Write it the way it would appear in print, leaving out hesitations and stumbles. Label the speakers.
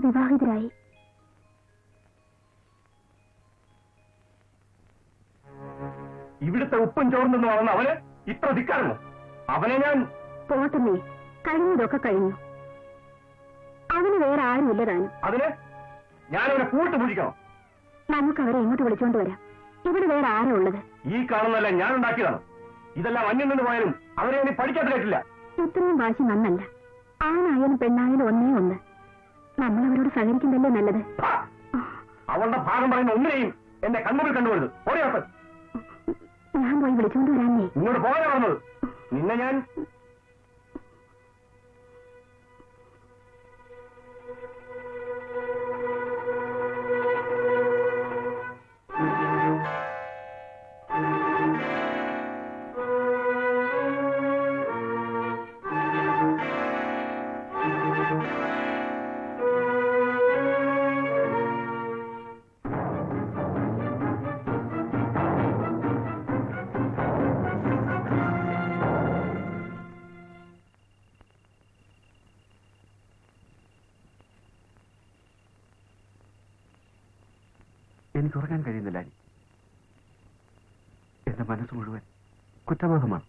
Speaker 1: വിവാഹിതരായി.
Speaker 2: ഇവിടുത്തെ ഉപ്പും ചോർന്നെന്ന് വളർന്ന അവന് ഇത്ര ധിക്കാറുന്നു. അവനെ ഞാൻ
Speaker 1: പോട്ടമ്മേ, കഴിഞ്ഞതൊക്കെ കഴിഞ്ഞു. അവന് വേറെ ആരുമില്ല താനും.
Speaker 2: അതിന് ഞാനവനെ കൂട്ടുപൂജിക്കണം.
Speaker 1: നമുക്ക് അവരെ ഇങ്ങോട്ട് വിളിച്ചോണ്ട് വരാം. ഇവിടെ വേറെ ആരാ ഉള്ളത്?
Speaker 2: ഈ കാണുന്നതല്ല ഞാൻ ഉണ്ടാക്കിയതാണ്. ഇതെല്ലാം അന്യം നിന്ന് പോയാലും അവരെ ഇനി പഠിക്കാത്ത കേട്ടില്ല.
Speaker 1: ഇത്രയും വാശി നന്നല്ല. ആണായാലും പെണ്ണായാലും ഒന്നേ ഒന്ന്. നമ്മളവരോട് സഹകരിക്കുന്നതല്ലേ നല്ലത്.
Speaker 2: അവളുടെ ഭാഗം പറയുന്ന ഒന്നിനെയും എന്റെ കണ്ണുകൾ കണ്ടുപോയത്. ഓടിയാത്ത
Speaker 1: ഞാൻ പോയി വിളിച്ചോണ്ട് വരാന്നേ.
Speaker 2: ഇങ്ങോട്ട് പോകാനാ പറഞ്ഞത്. നിന്നെ ഞാൻ
Speaker 3: എനിക്ക് ഉറങ്ങാൻ കഴിയുന്നില്ല. എന്റെ മനസ്സ് മുഴുവൻ കുറ്റബോധമാണ്.